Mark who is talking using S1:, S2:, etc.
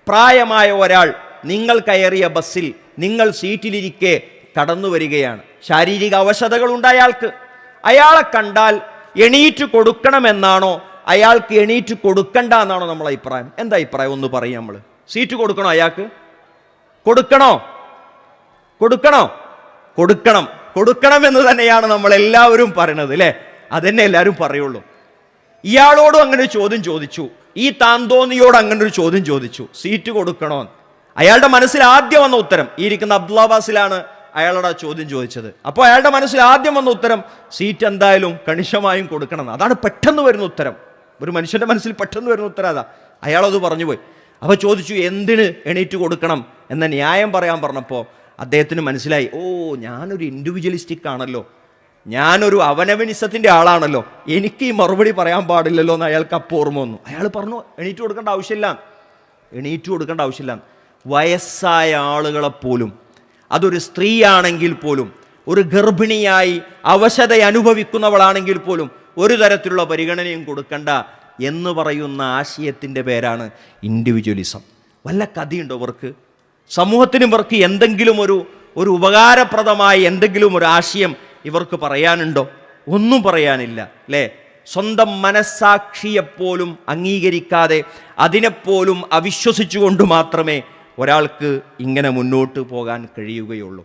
S1: പ്രായമായ ഒരാൾ നിങ്ങൾ കയറിയ ബസ്സിൽ നിങ്ങൾ സീറ്റിലിരിക്കെ കടന്നു വരികയാണ്. ശാരീരിക അവശതകൾ ഉണ്ടായ ആൾക്ക്, അയാളെ കണ്ടാൽ എണീറ്റ് കൊടുക്കണമെന്നാണോ അയാൾക്ക് എണീറ്റ് കൊടുക്കണ്ട എന്നാണോ നമ്മളെ അഭിപ്രായം? എന്താ അഭിപ്രായം ഒന്ന് പറയും. നമ്മൾ സീറ്റ് കൊടുക്കണോ അയാൾക്ക്? കൊടുക്കണോ? കൊടുക്കണം എന്ന് തന്നെയാണ് നമ്മളെല്ലാവരും പറയണത്, അല്ലേ? അതന്നെ എല്ലാവരും പറയുള്ളൂ. ഇയാളോടും അങ്ങനെ ഒരു ചോദ്യം ചോദിച്ചു, ഈ താന്തോന്നിയോട് അങ്ങനെ ഒരു ചോദ്യം ചോദിച്ചു, സീറ്റ് കൊടുക്കണോ? അയാളുടെ മനസ്സിൽ ആദ്യം വന്ന ഉത്തരം, ഈ ഇരിക്കുന്ന അബ്ദുല്ലാബാസിലാണ് അയാളുടെ ചോദ്യം ചോദിച്ചത്. അപ്പോൾ അയാളുടെ മനസ്സിൽ ആദ്യം വന്ന ഉത്തരം സീറ്റ് എന്തായാലും കണിശമായും കൊടുക്കണം. അതാണ് പെട്ടെന്ന് വരുന്ന ഉത്തരം. ഒരു മനുഷ്യന്റെ മനസ്സിൽ പെട്ടെന്ന് വരുന്ന ഉത്തരം അതാ. അയാളത് പറഞ്ഞു പോയി. അപ്പോൾ ചോദിച്ചു എന്തിന് എണീറ്റ് കൊടുക്കണം എന്ന ന്യായം പറയാൻ പറഞ്ഞപ്പോൾ അദ്ദേഹത്തിന് മനസ്സിലായി, ഓ ഞാനൊരു ഇൻഡിവിജ്വലിസ്റ്റിക് ആണല്ലോ, ഞാനൊരു അവനവനിസത്തിൻ്റെ ആളാണല്ലോ, എനിക്ക് ഈ മറുപടി പറയാൻ പാടില്ലല്ലോ എന്ന് അയാൾക്ക് അപ്പോൾ ഓർമ്മ വന്നു. അയാൾ പറഞ്ഞു എണീറ്റ് കൊടുക്കേണ്ട ആവശ്യമില്ല. വയസ്സായ ആളുകളെപ്പോലും, അതൊരു സ്ത്രീയാണെങ്കിൽ പോലും, ഒരു ഗർഭിണിയായി അവശത അനുഭവിക്കുന്നവളാണെങ്കിൽ പോലും ഒരു തരത്തിലുള്ള പരിഗണനയും കൊടുക്കണ്ട എന്ന് പറയുന്ന ആശയത്തിൻ്റെ പേരാണ് ഇൻഡിവിജ്വലിസം. വല്ല കഥയുണ്ടോ ഇവർക്ക്? സമൂഹത്തിന് ഇവർക്ക് എന്തെങ്കിലും ഒരു ഉപകാരപ്രദമായ എന്തെങ്കിലും ഒരു ആശയം ഇവർക്ക് പറയാനുണ്ടോ? ഒന്നും പറയാനില്ല, അല്ലേ? സ്വന്തം മനസ്സാക്ഷിയെപ്പോലും അംഗീകരിക്കാതെ അതിനെപ്പോലും അവിശ്വസിച്ചുകൊണ്ട് മാത്രമേ ഒരാൾക്ക് ഇങ്ങനെ മുന്നോട്ട് പോകാൻ കഴിയുകയുള്ളൂ.